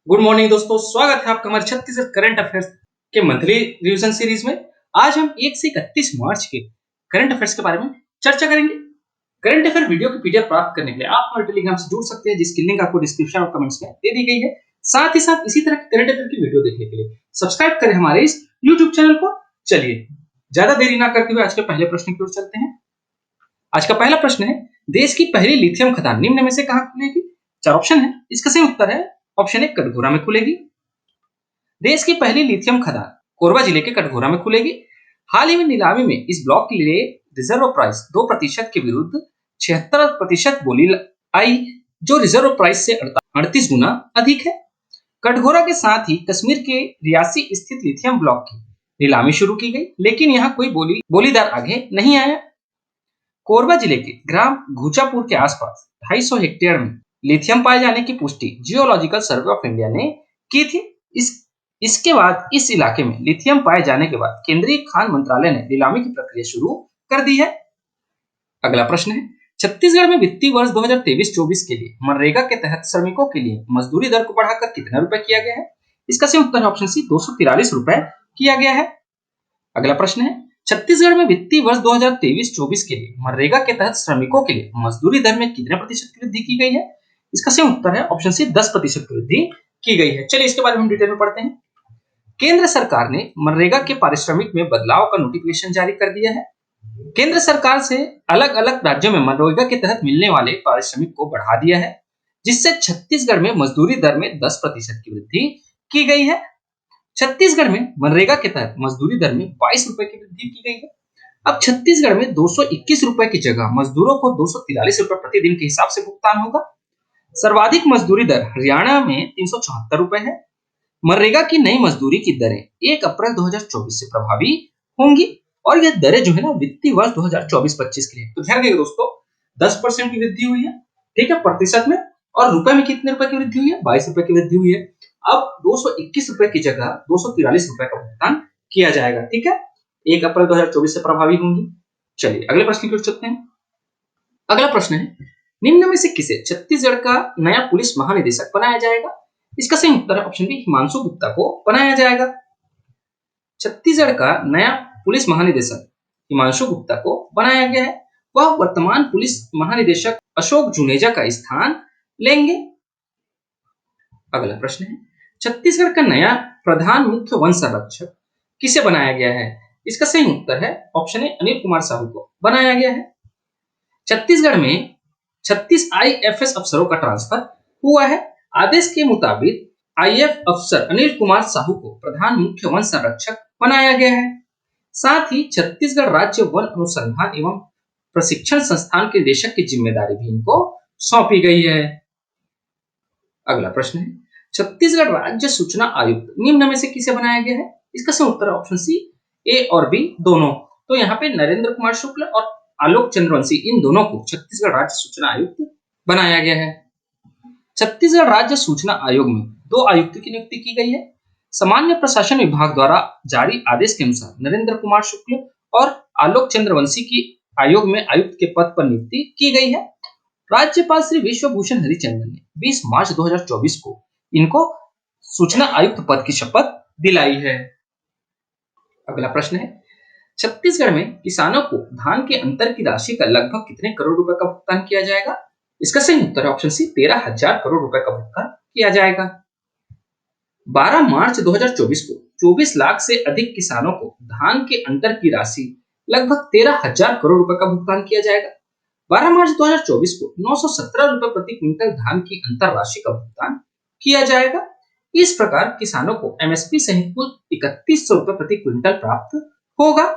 Good morning दोस्तों, स्वागत है आपका हमारे छत्तीसगढ़ करंट अफेयर्स के मंथली रिवीजन सीरीज में। आज हम 1 से 31 मार्च के करंट अफेयर्स के बारे में चर्चा करेंगे। करंट अफेयर वीडियो की पीडीएफ प्राप्त करने के लिए आप हमारे टेलीग्राम से जुड़ सकते हैं, जिसकी लिंक आपको डिस्क्रिप्शन और कमेंट्स में दे दी गई है। साथ ही साथ इसी तरह के करंट अफेयर की वीडियो देखने के लिए सब्सक्राइब करें हमारे इस यूट्यूब चैनल को। चलिए ज्यादा देरी ना करते हुए आज के पहले प्रश्न की ओर चलते हैं। आज का पहला प्रश्न है, देश की पहली लिथियम खदान निम्न में से कहां खुलेगी? 4 ऑप्शन है, इसका सही उत्तर है ऑप्शन ए कटघोरा में खुलेगी। देश की पहली लिथियम खदान कोरबा जिले के कटघोरा में खुलेगी। हाल ही में नीलामी में इस ब्लॉक के लिए रिजर्व प्राइस 2% के विरुद्ध 76% बोली आई, जो रिजर्व प्राइस से 38 गुना अधिक है। कटघोरा के साथ ही कश्मीर के रियासी स्थित लिथियम ब्लॉक की नीलामी शुरू की गई, लेकिन यहाँ कोई बोलीदार आगे नहीं आया। कोरबा जिले के ग्राम घुचापुर के आसपास 250 हेक्टेयर में लिथियम पाए जाने की पुष्टि जियोलॉजिकल सर्वे ऑफ इंडिया ने की थी। इसके बाद इस इलाके में लिथियम पाए जाने के बाद केंद्रीय खान मंत्रालय ने नीलामी की प्रक्रिया शुरू कर दी है। अगला प्रश्न है, छत्तीसगढ़ में वित्तीय वर्ष 2023-24 के लिए मनरेगा के तहत श्रमिकों के लिए मजदूरी दर को बढ़ाकर कितना रुपए किया गया है? इसका सही उत्तर है ऑप्शन सी 243 रुपए किया गया है। अगला प्रश्न है, छत्तीसगढ़ में वित्तीय वर्ष 2023-24 के लिए मनरेगा के तहत श्रमिकों के लिए मजदूरी दर में कितने प्रतिशत की वृद्धि की गई है? इसका सही उत्तर है ऑप्शन सी 10% की वृद्धि की गई है। चलिए इसके बारे में हम डिटेल में पढ़ते हैं। केंद्र सरकार ने मनरेगा के पारिश्रमिक में बदलाव का नोटिफिकेशन जारी कर दिया है। केंद्र सरकार से अलग अलग राज्यों में मनरेगा के तहत मिलने वाले पारिश्रमिक को बढ़ा दिया है, जिससे छत्तीसगढ़ में मजदूरी दर में 10% की वृद्धि की गई है। छत्तीसगढ़ में मनरेगा के तहत मजदूरी दर में 22 रुपए की वृद्धि की गई है। अब छत्तीसगढ़ में 221 रुपए की जगह मजदूरों को 243 रुपए प्रतिदिन के हिसाब से भुगतान होगा। सर्वाधिक मजदूरी दर हरियाणा में 374 रुपए है। मनरेगा की नई मजदूरी की दरें 1 अप्रैल 2024 से प्रभावी होंगी, और यह दरें जो है ना वित्तीय वर्ष 2024-25 के लिए। तो ध्यान रखिएगा दोस्तों, 10% की वृद्धि हुई है, ठीक है, प्रतिशत में। और रुपए में कितने रुपए की वृद्धि हुई है? 22 रुपए की वृद्धि हुई है। अब 221 रुपए की जगह 243 रुपए का भुगतान किया जाएगा, ठीक है, 1 अप्रैल 2024 से प्रभावी होंगी। चलिए अगले प्रश्न की ओर चलते हैं। अगला प्रश्न है, निम्न में से किसे छत्तीसगढ़ का नया पुलिस महानिदेशक बनाया जाएगा? इसका सही उत्तर है ऑप्शन बी हिमांशु गुप्ता को बनाया जाएगा। छत्तीसगढ़ का नया पुलिस महानिदेशक हिमांशु गुप्ता को बनाया गया है। वह वर्तमान पुलिस महानिदेशक अशोक जुनेजा का स्थान लेंगे। अगला प्रश्न है, छत्तीसगढ़ का नया प्रधान मुख्य वन संरक्षक किसे बनाया गया है? इसका सही उत्तर है ऑप्शन ए अनिल कुमार साहू को बनाया गया है। छत्तीसगढ़ में 36 आईएफएस अफसरों का ट्रांसफर हुआ है। आदेश के मुताबिक आईएएफ अफसर अनिल कुमार साहू को प्रधान मुख्य वन संरक्षक बनाया गया है। साथ ही छत्तीसगढ़ राज्य वन अनुसंधान एवं प्रशिक्षण संस्थान के निदेशक की जिम्मेदारी भी इनको सौंपी गई है। अगला प्रश्न है, छत्तीसगढ़ राज्य सूचना आयुक्त निम्न में से किसे बनाया गया है? इसका सही उत्तर ऑप्शन सी ए और बी दोनों। तो यहाँ पे नरेंद्र कुमार शुक्ल और आलोक चंद्रवंशी, इन दोनों को छत्तीसगढ़ राज्य सूचना आयुक्त बनाया गया है। छत्तीसगढ़ राज्य सूचना आयोग में 2 आयुक्त की नियुक्ति की गई है। सामान्य प्रशासन विभाग द्वारा जारी आदेश के अनुसार नरेंद्र कुमार शुक्ल और आलोक चंद्रवंशी की आयोग में आयुक्त के पद पर नियुक्ति की गई है। राज्यपाल श्री विश्वभूषण हरिचंदन ने 20 मार्च 2024 को इनको सूचना आयुक्त पद की शपथ दिलाई है। अगला प्रश्न है, छत्तीसगढ़ में किसानों को धान के अंतर की राशि का लगभग कितने करोड़ रुपए का भुगतान किया जाएगा? इसका सही उत्तर है ऑप्शन सी 13,000 करोड़ रुपए का भुगतान किया जाएगा। 12 मार्च 2024 को 24 लाख से अधिक किसानों को धान के अंतर की राशि लगभग 13,000 करोड़ रुपए का भुगतान किया जाएगा। 12 मार्च 2024 को 917 रुपए प्रति क्विंटल धान की अंतर राशि का भुगतान किया जाएगा। इस प्रकार किसानों को एमएसपी सहित कुल 3100 रुपए प्रति क्विंटल प्राप्त होगा।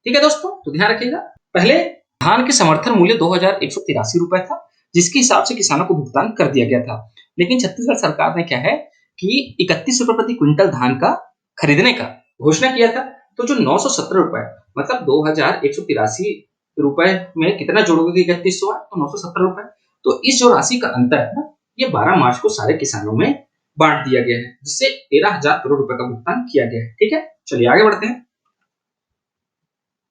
ठीक है दोस्तों, तो ध्यान रखिएगा, पहले धान के समर्थन मूल्य 2183 रुपए था, जिसके हिसाब से किसानों को भुगतान कर दिया गया था। लेकिन छत्तीसगढ़ सरकार ने क्या है कि 31 रुपए प्रति क्विंटल धान का खरीदने का घोषणा किया था। तो जो 917 रुपए मतलब 2183 रुपए में कितना जोड़ोगे 3100 है तो 917 रुपए। तो इस जो राशि का अंतर है ना, ये 12 मार्च को सारे किसानों में बांट दिया गया है, जिससे 13,000 करोड़ रुपए का भुगतान किया गया है। ठीक है, चलिए आगे बढ़ते हैं।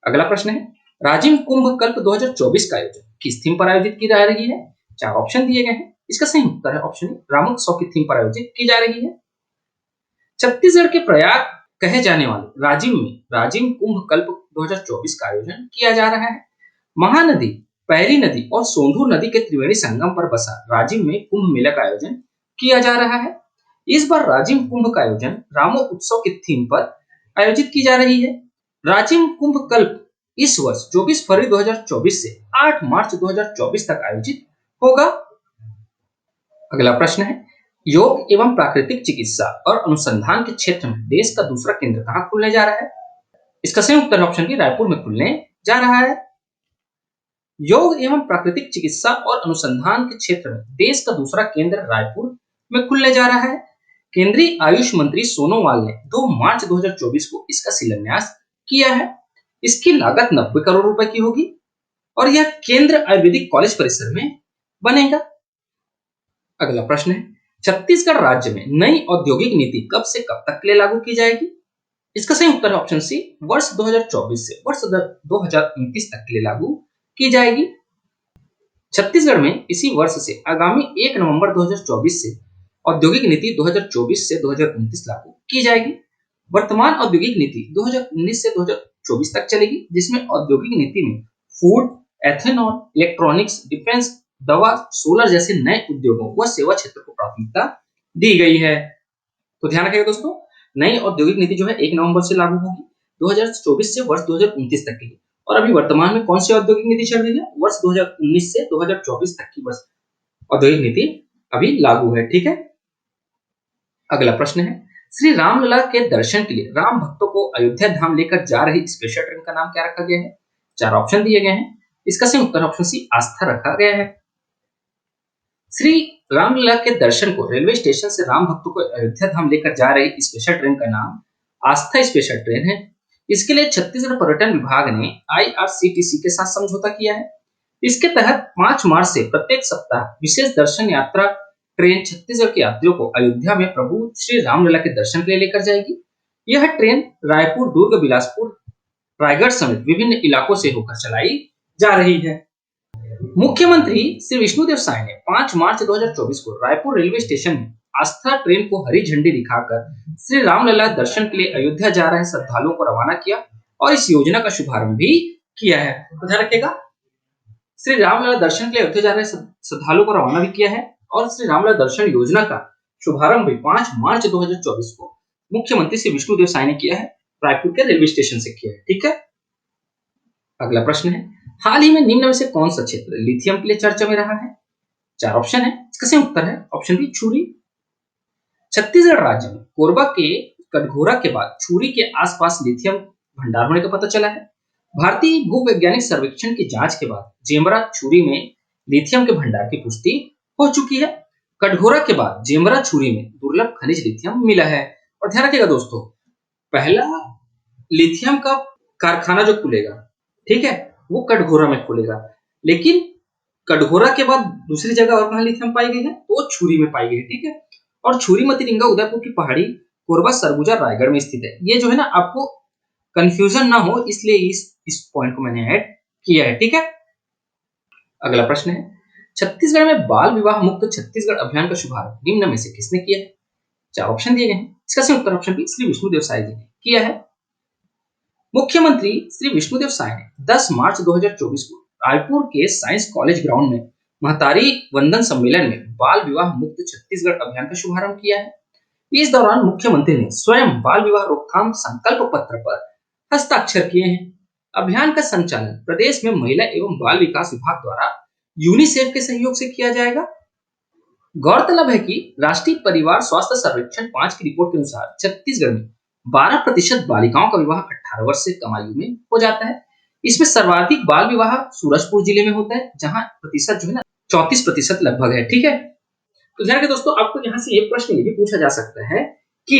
अगला प्रश्न है, राजिम कुंभ कल्प 2024 का आयोजन किस थीम पर आयोजित की जा रही है? 4 ऑप्शन दिए गए हैं। इसका सही उत्तर है ऑप्शन ए, रामोत्सव की थीम पर आयोजित की जा रही है। छत्तीसगढ़ के प्रयाग कहे जाने वाले राजिम में राजिम कुंभ कल्प 2024 का आयोजन किया जा रहा है। महानदी, पैरी नदी और सोंढूर नदी के त्रिवेणी संगम पर बसा राजिम में कुंभ मेला का आयोजन किया जा रहा है। इस बार राजिम कुंभ का आयोजन रामो उत्सव की थीम पर आयोजित की जा रही है। राजिम कुंभ कल्प इस वर्ष 24 फरवरी 2024 से 8 मार्च 2024 तक आयोजित होगा। अगला प्रश्न है, योग एवं प्राकृतिक चिकित्सा और अनुसंधान के क्षेत्र में देश का दूसरा केंद्र कहां खुलने जा रहा है? इसका सही उत्तर ऑप्शन बी, रायपुर में खुलने जा रहा है। योग एवं प्राकृतिक चिकित्सा और अनुसंधान के क्षेत्र में देश का दूसरा केंद्र रायपुर में खुलने जा रहा है। केंद्रीय आयुष मंत्री सोनोवाल ने 2 मार्च 2024 को इसका शिलान्यास किया है। इसकी लागत 90 करोड़ रुपए की होगी और यह केंद्र आयुर्वेदिक कॉलेज परिसर में बनेगा। अगला प्रश्न है, छत्तीसगढ़ राज्य में नई औद्योगिक नीति कब से कब तक के लिए लागू की जाएगी? इसका सही उत्तर है ऑप्शन सी, वर्ष 2024 से वर्ष 2029 तक के लिए लागू की जाएगी। छत्तीसगढ़ में इसी वर्ष से आगामी 1 नवंबर 2024 से औद्योगिक नीति 2024 से 2029 लागू की जाएगी। वर्तमान औद्योगिक नीति 2019 से 2024 तक चलेगी, जिसमें औद्योगिक नीति में फूड, एथेनॉल, इलेक्ट्रॉनिक्स, डिफेंस, दवा, सोलर जैसे नए उद्योगों व सेवा क्षेत्र को प्राथमिकता दी गई है। तो ध्यान रखिएगा दोस्तों, नई औद्योगिक नीति जो है 1 नवंबर से लागू होगी 2024 से वर्ष 2029 तक के लिए। और अभी वर्तमान में कौन सी औद्योगिक नीति चल रही है? वर्ष 2019 से 2024 तक की वर्ष औद्योगिक नीति अभी लागू है। ठीक है। अगला प्रश्न है, श्री रामलला के दर्शन के लिए राम भक्तों को अयोध्या धाम लेकर जा रही स्पेशल ट्रेन का नाम क्या रखा गया है? 4 ऑप्शन दिए गए हैं। इसका सही उत्तर ऑप्शन सी, आस्था रखा गया है। श्री रामलला के दर्शन को रेलवे स्टेशन से राम भक्तों को अयोध्या धाम लेकर जा रही स्पेशल ट्रेन का नाम आस्था स्पेशल ट्रेन है। इसके लिए छत्तीसगढ़ पर्यटन विभाग ने IRCTC के साथ समझौता किया है। इसके तहत 5 मार्च से प्रत्येक सप्ताह विशेष दर्शन यात्रा ट्रेन छत्तीसगढ़ के यात्रियों को अयोध्या में प्रभु श्री रामलला के दर्शन के लिए लेकर जाएगी। यह ट्रेन रायपुर, दुर्ग, बिलासपुर, रायगढ़ समेत विभिन्न इलाकों से होकर चलाई जा रही है। मुख्यमंत्री श्री विष्णुदेव साय ने 5 मार्च 2024 को रायपुर रेलवे स्टेशन में आस्था ट्रेन को हरी झंडी दिखाकर श्री रामलला दर्शन के लिए अयोध्या जा रहे श्रद्धालुओं को रवाना किया और इस योजना का शुभारंभ भी किया है। तो ध्यान रखिएगा, श्री रामलला दर्शन के लिए अयोध्या जा रहे श्रद्धालुओं को रवाना भी किया है और श्री रामलला दर्शन योजना का शुभारंभ भी 5 मार्च 2024 को मुख्यमंत्री श्री विष्णुदेव साय ने किया है, रायपुर के रेलवे स्टेशन से किया है। ठीक है। अगला प्रश्न है, हाल ही में निम्न में से कौन सा क्षेत्र लिथियम के लिए चर्चा में रहा है? 4 ऑप्शन है। इसका सही उत्तर है ऑप्शन बी, छुरी। छत्तीसगढ़ राज्य में कोरबा के कटघोरा के बाद छुरी के आसपास लिथियम भंडार होने का पता चला है। भारतीय भूवैज्ञानिक सर्वेक्षण की जांच के बाद जेमरा छुरी में लिथियम के भंडार की पुष्टि हो चुकी है। कटघोरा के बाद जेमरा छुरी में दुर्लभ खनिज लिथियम मिला है। और ध्यान रखिएगा दोस्तों, पहला लिथियम का कारखाना जो खुलेगा, ठीक है, वो कटघोरा में खुलेगा, लेकिन कटघोरा के बाद दूसरी जगह और कहां लिथियम पाई गई है? तो वो छुरी में पाई गई है। ठीक है। और छुरी मतिरिंगा उदयपुर की पहाड़ी, कोरबा, सरगुजा, रायगढ़ में स्थित है। ये जो है ना, आपको कंफ्यूजन ना हो इसलिए इस पॉइंट को मैंने ऐड किया है। ठीक है। अगला प्रश्न है, छत्तीसगढ़ में बाल विवाह मुक्त छत्तीसगढ़ अभियान का शुभारंभ निम्न में से किसने किया है? 4 ऑप्शन दिए गए हैं। इसका सही उत्तर ऑप्शन बी, श्री विष्णुदेव साय जी ने किया है। मुख्यमंत्री श्री विष्णुदेव साय ने 10 मार्च 2024 को रायपुर के साइंस कॉलेज ग्राउंड में महतारी वंदन सम्मेलन में बाल विवाह मुक्त छत्तीसगढ़ अभियान का शुभारंभ किया है। इस दौरान मुख्यमंत्री ने स्वयं बाल विवाह रोकथाम संकल्प पत्र पर हस्ताक्षर किए हैं। अभियान का संचालन प्रदेश में महिला एवं बाल विकास विभाग द्वारा यूनिसेफ के सहयोग से किया जाएगा। गौरतलब है कि राष्ट्रीय परिवार स्वास्थ्य सर्वेक्षण 5 की रिपोर्ट के अनुसार छत्तीसगढ़ में 12% बालिकाओं का विवाह 18 वर्ष से कम आयु में हो जाता है। इसमें सर्वाधिक बाल विवाह सूरजपुर जिले में होता है, जहां प्रतिशत जो है ना 34% लगभग है। ठीक है। तो ध्यान रखिए दोस्तों, आपको यहाँ से ये प्रश्न ये भी पूछा जा सकता है कि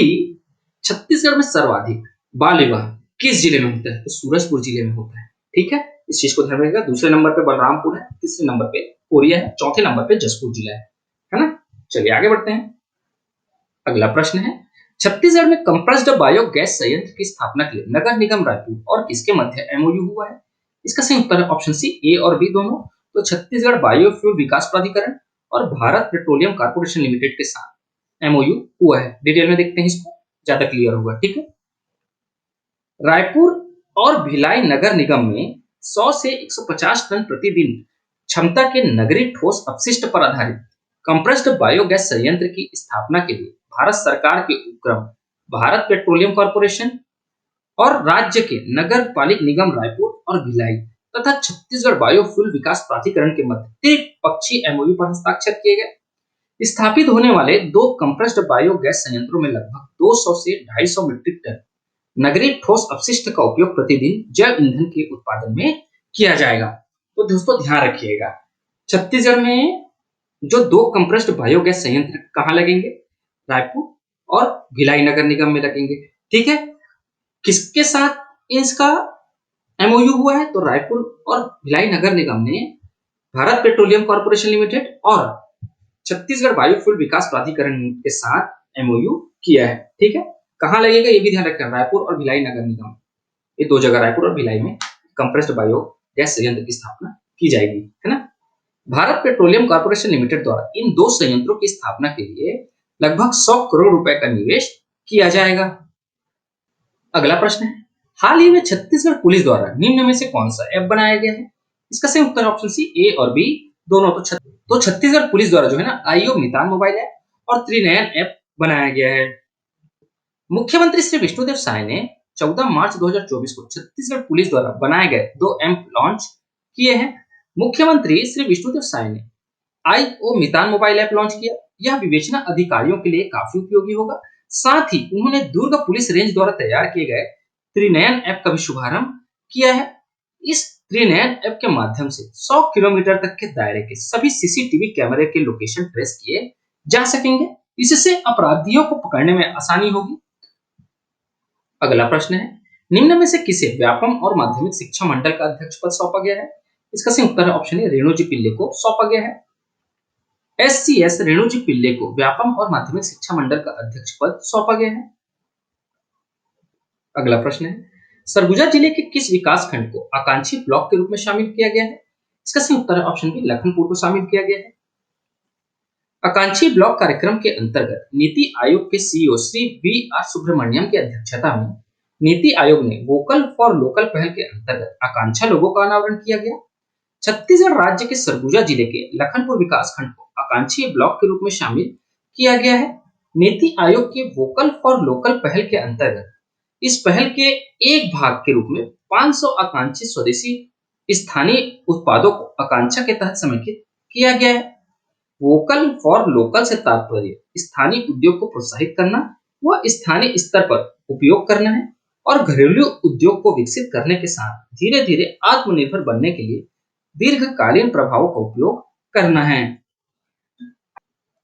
छत्तीसगढ़ में सर्वाधिक बाल विवाह किस जिले में होता है? तो सूरजपुर जिले में होता है। ठीक है, इस चीज को ध्यान रखिएगा। दूसरे नंबर पे बलरामपुर है, तीसरे नंबर पे कोरिया है, चौथे नंबर पे जसपुर जिला है ना। चलिए आगे बढ़ते हैं। अगला प्रश्न है, छत्तीसगढ़ में कंप्रेस्ड बायोगैस संयंत्र की स्थापना के लिए नगर निगम रायपुर और किसके मध्य MOU हुआ है? इसका सही उत्तर है ऑप्शन सी, ए और बी दोनों। तो छत्तीसगढ़ बायोफ्यूल विकास प्राधिकरण और भारत पेट्रोलियम कॉर्पोरेशन लिमिटेड के साथ एमओयू हुआ है। डिटेल में देखते हैं इसको, ज्यादा क्लियर होगा। ठीक है, रायपुर और भिलाई नगर निगम में 100 से 150 टन प्रतिदिन क्षमता के नगरीय ठोस अपशिष्ट पर आधारित कंप्रेस्ड बायोगैस संयंत्र की स्थापना के लिए भारत सरकार के उपक्रम भारत पेट्रोलियम कॉर्पोरेशन और राज्य के नगर पालिक निगम रायपुर और भिलाई तथा छत्तीसगढ़ बायोफ्यूल विकास प्राधिकरण के मध्य त्रिपक्षीय एमओयू पर हस्ताक्षर किए गए। स्थापित होने वाले दो कंप्रेस्ड बायोगैस संयंत्रों में लगभग 200 से 250 मीट्रिक टन नगरीय ठोस अपशिष्ट का उपयोग प्रतिदिन जैव ईंधन के उत्पादन में किया जाएगा। तो दोस्तों ध्यान रखिएगा, छत्तीसगढ़ में जो दो कंप्रेस्ड बायोगैस संयंत्र कहाँ लगेंगे, रायपुर और भिलाई नगर निगम में लगेंगे। ठीक है, किसके साथ इसका एमओयू हुआ है, तो रायपुर और भिलाई नगर निगम ने भारत पेट्रोलियम कॉर्पोरेशन लिमिटेड और छत्तीसगढ़ बायोफ्यूल विकास प्राधिकरण के साथ एमओयू किया है। ठीक है, कहाँ लगेगा ये भी ध्यान रखना, रायपुर और भिलाई नगर निगम, ये दो जगह रायपुर और भिलाई में कंप्रेस्ड बायोगैस संयंत्र की स्थापना की जाएगी, है ना। भारत पेट्रोलियम कॉर्पोरेशन लिमिटेड द्वारा इन दो संयंत्रों की स्थापना के लिए लगभग 100 करोड़ रुपए का निवेश किया जाएगा। अगला प्रश्न है, हाल ही में छत्तीसगढ़ पुलिस द्वारा निम्न में से कौन सा ऐप बनाया गया है? इसका सही उत्तर ऑप्शन सी, ए और बी दोनों। तो छत्तीसगढ़ पुलिस द्वारा जो है ना आईओ मितान मोबाइल ऐप और त्रिनयन ऐप बनाया गया है। मुख्यमंत्री श्री विष्णुदेव साय ने 14 मार्च 2024 को छत्तीसगढ़ पुलिस द्वारा बनाए गए दो ऐप लॉन्च किए हैं। मुख्यमंत्री श्री विष्णुदेव साय ने आईओ मितान मोबाइल ऐप लॉन्च किया। यह विवेचना अधिकारियों के लिए काफी उपयोगी होगा। साथ ही उन्होंने दुर्ग पुलिस रेंज द्वारा तैयार किए गए त्रिनयन ऐप का भी शुभारंभ किया है। इस त्रिनयन ऐप के माध्यम से 100 किलोमीटर तक के दायरे के सभी सीसीटीवी कैमरे के लोकेशन ट्रेस किए जा सकेंगे। इससे अपराधियों को पकड़ने में आसानी होगी। अगला प्रश्न है, निम्न में से किसे व्यापम और माध्यमिक शिक्षा मंडल का अध्यक्ष पद सौंपा गया है? इसका सही उत्तर है ऑप्शन ए, रेणु जी पिल्ले को सौंपा गया है। एससीएस रेणु जी पिल्ले को व्यापम और माध्यमिक शिक्षा मंडल का अध्यक्ष पद सौंपा गया है। अगला प्रश्न है, सरगुजा जिले के किस विकास खंड को आकांक्षी ब्लॉक के रूप में शामिल किया गया है? इसका सही उत्तर है ऑप्शन बी, लखनपुर को शामिल किया गया है। आकांक्षी ब्लॉक कार्यक्रम के अंतर्गत नीति आयोग के CEO Shri V R Subrahmanyam की अध्यक्षता में नीति आयोग ने वोकल फॉर लोकल पहल के अंतर्गत आकांक्षा लोगों का अनावरण किया गया। छत्तीसगढ़ राज्य के सरगुजा जिले के लखनपुर विकास खंड को आकांक्षी ब्लॉक के रूप में शामिल किया गया है। नीति आयोग के वोकल फॉर लोकल पहल के अंतर्गत इस पहल के एक भाग के रूप में 500 आकांक्षी स्वदेशी स्थानीय उत्पादों को आकांक्षा के तहत समेकित किया गया है। वोकल फॉर लोकल से तात्पर्य स्थानीय उद्योग को प्रोत्साहित करना व स्थानीय स्तर पर उपयोग करना है और घरेलू उद्योग को विकसित करने के साथ धीरे धीरे आत्मनिर्भर बनने के लिए दीर्घकालीन प्रभावों का उपयोग करना है।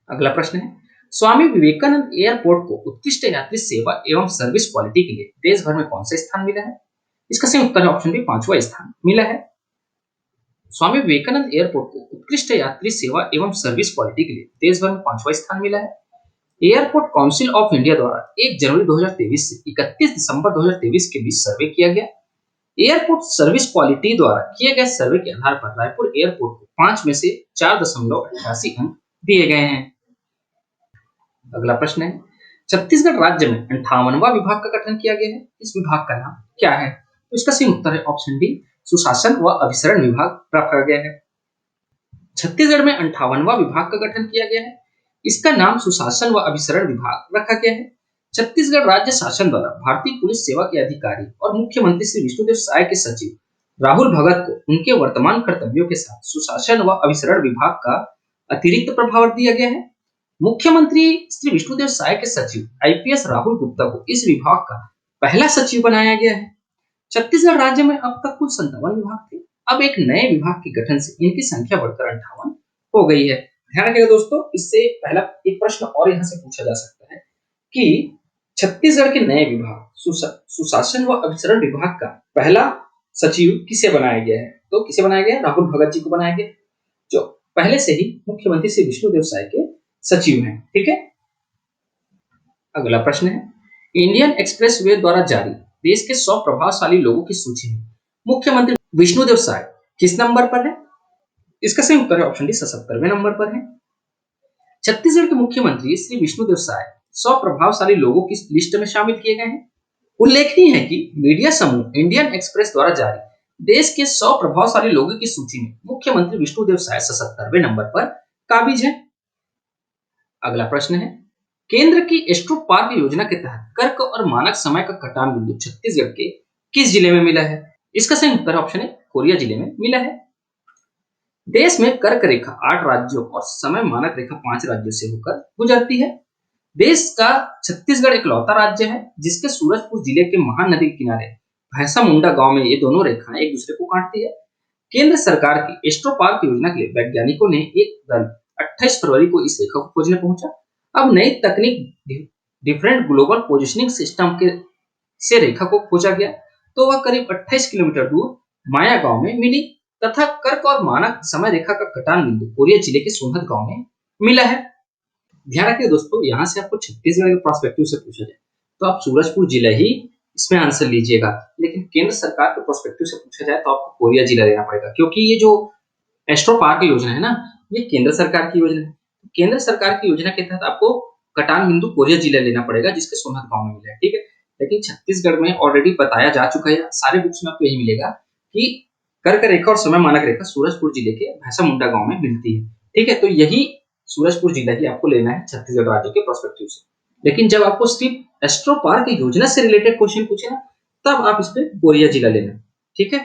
अगला प्रश्न है, स्वामी विवेकानंद एयरपोर्ट को उत्कृष्ट यात्री सेवा एवं सर्विस क्वालिटी के लिए देश भर में कौन सा स्थान मिला है? इसका सही उत्तर है ऑप्शन बी, 5वां स्थान मिला है। स्वामी विवेकानंद एयरपोर्ट को उत्कृष्ट यात्री सेवा एवं सर्विस क्वालिटी के लिए देश भर में 5वां स्थान मिला है। एयरपोर्ट काउंसिल ऑफ इंडिया द्वारा 1 जनवरी 2023 से 31 दिसंबर 2023 के बीच सर्वे किया गया। एयरपोर्ट सर्विस क्वालिटी द्वारा किए गए सर्वे के आधार पर रायपुर एयरपोर्ट को 5 में से 4.88 अंक दिए गए हैं। अगला प्रश्न है, छत्तीसगढ़ राज्य में 58वां विभाग का गठन किया गया है। इस विभाग का नाम क्या है? तो इसका सही उत्तर है ऑप्शन डी, सुशासन व अभिसरण विभाग रखा गया है। छत्तीसगढ़ में 58वां विभाग का गठन किया गया है। इसका नाम सुशासन व अभिसरण विभाग रखा गया है। छत्तीसगढ़ राज्य शासन द्वारा भारतीय पुलिस सेवा के अधिकारी और मुख्यमंत्री श्री विष्णुदेव साय के सचिव राहुल भगत को उनके वर्तमान कर्तव्यों के साथ सुशासन व अभिसरण विभाग का अतिरिक्त प्रभार दिया गया है। मुख्यमंत्री श्री विष्णुदेव साय के सचिव आईपीएस राहुल गुप्ता को इस विभाग का पहला सचिव बनाया गया है। छत्तीसगढ़ राज्य में अब तक कुल 57 विभाग थे। अब एक नए विभाग के गठन से इनकी संख्या बढ़कर 58 हो गई है। ध्यान रखिएगा दोस्तों, इससे पहला एक प्रश्न और यहाँ से पूछा जा सकता है कि छत्तीसगढ़ के नए विभाग सुशासन व अभिसरण विभाग का पहला सचिव किसे बनाया गया है? तो किसे बनाया गया? राहुल भगत जी को बनाया गया, जो पहले से ही मुख्यमंत्री श्री विष्णुदेव साय के सचिव हैं। ठीक है, अगला प्रश्न है, इंडियन एक्सप्रेस वे द्वारा जारी देश के 100 प्रभावशाली लोगों की सूची में मुख्यमंत्री विष्णुदेव साय किस नंबर पर है? इसका सही उत्तर है ऑप्शन डी, 77वें नंबर पर है। छत्तीसगढ़ के मुख्यमंत्री श्री विष्णुदेव साय 100 प्रभावशाली लोगों की लिस्ट में शामिल किए गए हैं। उल्लेखनीय है कि मीडिया समूह इंडियन एक्सप्रेस द्वारा जारी देश के 100 प्रभावशाली लोगों की सूची में मुख्यमंत्री विष्णुदेव साय 77वें नंबर पर काबिज है। अगला प्रश्न है, केंद्र की एस्ट्रो पार्क योजना के तहत कर्क और मानक समय का कटान बिंदु छत्तीसगढ़ के किस जिले में मिला है? इसका सही उत्तर ऑप्शन है कोरिया जिले में मिला है। देश में कर्क रेखा 8 राज्यों और समय मानक रेखा 5 राज्यों से होकर गुजरती है। देश का छत्तीसगढ़ इकलौता राज्य है जिसके सूरजपुर जिले के महानदी के किनारे भैंसा मुंडा गांव में ये दोनों रेखाएं एक दूसरे को काटती है। केंद्र सरकार की एस्ट्रो पार्क योजना के लिए वैज्ञानिकों ने एक दल 28 फरवरी को इस रेखा को खोजने पहुंचा। अब नई तकनीक डिफरेंट ग्लोबल पोजिशनिंग सिस्टम के से रेखा को खोजा गया तो वह करीब 28 किलोमीटर दूर माया गांव में मिली तथा कर्क और मानक समय रेखा का कटान बिंदु कोरिया जिले के सोनहत गांव में मिला है। ध्यान रखिए दोस्तों, यहाँ से आपको छत्तीसगढ़ के प्रोस्पेक्टिव से पूछा जाए तो आप सूरजपुर जिला ही इसमें आंसर लीजिएगा, लेकिन केंद्र सरकार के प्रोस्पेक्टिव से पूछा जाए तो आपको कोरिया जिला लेना पड़ेगा क्योंकि ये जो एस्ट्रो पार्क योजना है ना, ये केंद्र सरकार की योजना है। केंद्र सरकार की योजना के तहत आपको कटान बिंदु कोरिया जिला लेना पड़ेगा जिसके सोनहत गांव में मिला है, ठीक है। लेकिन छत्तीसगढ़ में ऑलरेडी बताया जा चुका है, सारे बुक्स में आपको यही मिलेगा कि कर्क रेखा और समय मानक रेखा सूरजपुर जिले के भैंसा मुंडा गांव में मिलती है, ठीक है। तो यही सूरजपुर जिला ही आपको लेना है छत्तीसगढ़ राज्य के प्रोस्पेक्टिव से। लेकिन जब आपको सिर्फ एस्ट्रो पार्क योजना से रिलेटेड क्वेश्चन पूछे ना, तब आप इस पे कोरिया जिला लेना, ठीक है।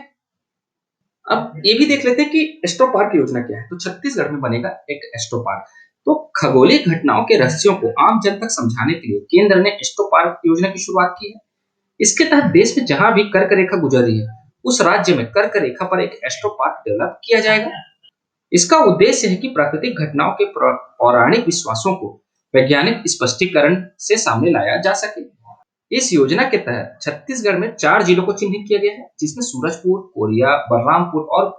अब ये भी देख लेते हैं कि एस्ट्रो पार्क योजना क्या है। तो छत्तीसगढ़ में बनेगा एक एस्ट्रो पार्क। तो खगोलीय घटनाओं के रहस्यों को आम जन तक समझाने के लिए केंद्र ने एस्ट्रो पार्क योजना की शुरुआत की है। इसके तहत देश में जहां भी कर्क रेखा गुजर रही है उस राज्य में कर्क रेखा पर एक एस्ट्रो पार्क डेवलप किया जाएगा। इसका उद्देश्य है कि प्राकृतिक घटनाओं के पौराणिक विश्वासों को वैज्ञानिक स्पष्टीकरण से सामने लाया जा सके। इस योजना के तहत छत्तीसगढ़ में 4 जिलों को चिन्हित किया गया है जिसमें सूरजपुर, कोरिया, बलरामपुर और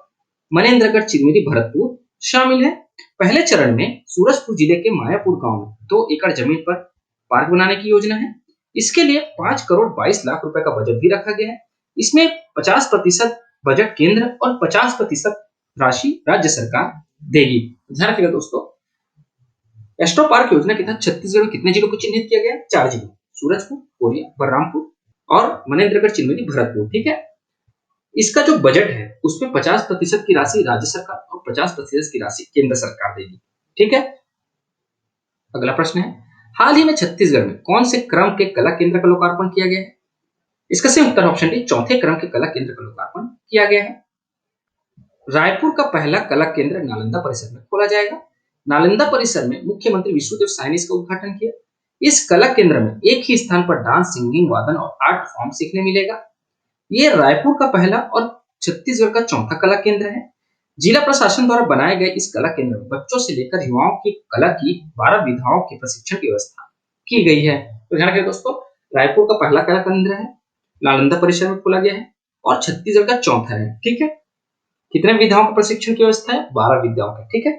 मनेन्द्रगढ़, चिरमिरी, भरतपुर शामिल है। पहले चरण में सूरजपुर जिले के मायापुर गांव में 2 एकड़ जमीन पर पार्क बनाने की योजना है। इसके लिए 5 करोड़ 22 लाख रुपए का बजट भी रखा गया है। इसमें 50% बजट केंद्र और 50% राशि राज्य सरकार देगी। ध्यान रखिएगा दोस्तों, एस्ट्रो पार्क योजना के तहत छत्तीसगढ़ में कितने जिलों को चिन्हित किया गया है? 4 जिलों, सूरजपुर, कोरिया, बलरामपुर और मनेन्द्रगढ़, चिरमिरी, भरतपुर, ठीक है। इसका जो बजट है उसमें 50% की राशि राज्य सरकार और 50% की राशि केंद्र सरकार देगी, ठीक है। अगला प्रश्न है, हाल ही में छत्तीसगढ़ में कौन से क्रम के कला केंद्र का लोकार्पण किया गया है? इसका सही उत्तर ऑप्शन डी, चौथे क्रम के कला केंद्र का लोकार्पण किया गया है। रायपुर का पहला कला केंद्र नालंदा परिसर में खोला जाएगा। नालंदा परिसर में मुख्यमंत्री विष्णुदेव साय ने इसका उद्घाटन किया। इस कला केंद्र में एक ही स्थान पर डांस, सिंगिंग, वादन और आर्ट फॉर्म सीखने मिलेगा। ये रायपुर का पहला और छत्तीसगढ़ का चौथा कला केंद्र है। जिला प्रशासन द्वारा बनाए गए इस कला केंद्र में बच्चों से लेकर युवाओं की कला की 12 विधाओं के प्रशिक्षण की व्यवस्था की गई है। तो ध्यान रखिए दोस्तों, रायपुर का पहला कला केंद्र है, नालंदा परिसर में खोला गया है और छत्तीसगढ़ का चौथा है, ठीक है। कितने विधाओं का प्रशिक्षण की व्यवस्था है? 12 विधाओं का, ठीक है।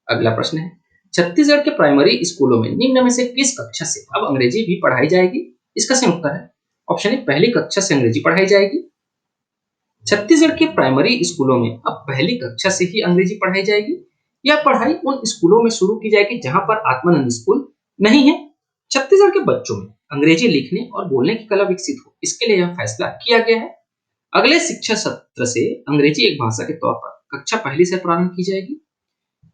अगला प्रश्न है, छत्तीसगढ़ के प्राइमरी स्कूलों में निम्न में से किस कक्षा से अब अंग्रेजी भी पढ़ाई जाएगी? इसका सही उत्तर है ऑप्शन ए, पहली कक्षा से अंग्रेजी पढ़ाई जाएगी। छत्तीसगढ़ के प्राइमरी स्कूलों में अब पहली कक्षा से ही अंग्रेजी पढ़ाई जाएगी। यह पढ़ाई उन स्कूलों में शुरू की जाएगी जहां पर आत्मानंद स्कूल नहीं है। छत्तीसगढ़ के बच्चों में अंग्रेजी लिखने और बोलने की कला विकसित हो, इसके लिए यह फैसला किया गया है। अगले शिक्षा सत्र से अंग्रेजी एक भाषा के तौर पर कक्षा पहली से प्रारंभ की जाएगी।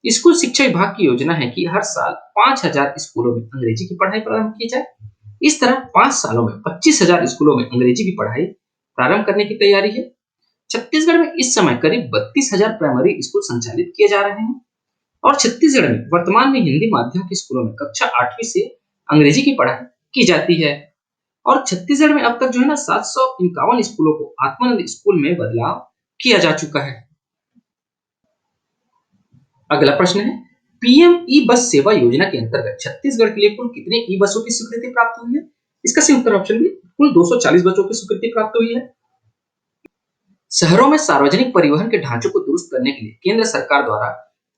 स्कूल शिक्षा विभाग की योजना है कि हर साल 5000 स्कूलों में अंग्रेजी की पढ़ाई प्रारंभ की जाए। इस तरह 5 सालों में 25,000 स्कूलों में अंग्रेजी की पढ़ाई प्रारंभ करने की तैयारी है। छत्तीसगढ़ में इस समय करीब 32,000 प्राइमरी स्कूल संचालित किए जा रहे हैं और छत्तीसगढ़ में वर्तमान में हिंदी माध्यम के स्कूलों में कक्षा 8वीं से अंग्रेजी की पढ़ाई की जाती है। और छत्तीसगढ़ में अब तक जो है ना 751 स्कूलों को आत्मानंद स्कूल में बदलाव किया जा चुका है। अगला प्रश्न है, पीएम ई बस सेवा योजना के अंतर्गत छत्तीसगढ़ के लिए कुल कितने ई बसों की स्वीकृति प्राप्त हुई है? इसका सही उत्तर ऑप्शन बी, कुल 240 बसों की स्वीकृति प्राप्त हुई है। शहरों में सार्वजनिक परिवहन के ढांचे को दुरुस्त करने के लिए केंद्र सरकार द्वारा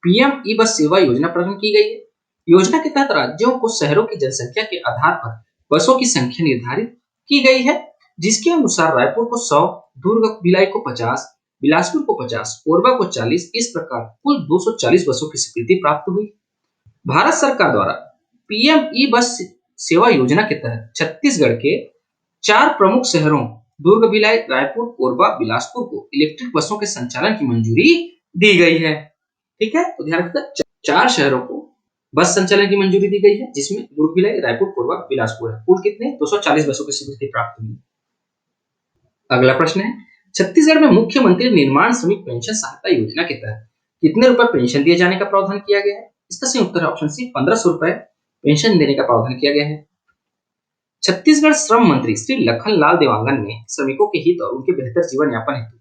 पीएम ई बस सेवा योजना प्रारंभ की गई है। योजना के तहत राज्यों को शहरों की जनसंख्या के आधार पर बसों की संख्या निर्धारित की गई है, जिसके अनुसार रायपुर को 100, दुर्ग भिलाई को 50, बिलासपुर को 50, कोरबा को 40, इस प्रकार कुल 240 बसों की स्वीकृति प्राप्त हुई। भारत सरकार द्वारा पीएम ई बस सेवा योजना के तहत छत्तीसगढ़ के 4 प्रमुख शहरों दुर्ग, भिलाई, रायपुर, कोरबा, बिलासपुर को इलेक्ट्रिक बसों के संचालन की मंजूरी दी गई है। ठीक है, तो ध्यान रखिएगा, 4 शहरों को बस संचालन की मंजूरी दी गई है, जिसमें दुर्ग, भिलाई, रायपुर, कोरबा, बिलासपुर है। कुल कितने? 240 बसों की स्वीकृति प्राप्त हुई। अगला प्रश्न है, छत्तीसगढ़ में मुख्यमंत्री निर्माण श्रमिक पेंशन सहायता योजना के तहत कितने रुपए पेंशन दिए जाने का प्रावधान किया गया है? इसका सही उत्तर है ऑप्शन सी, 1500 रुपए पेंशन देने का प्रावधान किया गया है। छत्तीसगढ़ श्रम मंत्री श्री लखनलाल देवांगन ने श्रमिकों के हित और उनके बेहतर जीवन यापन हेतु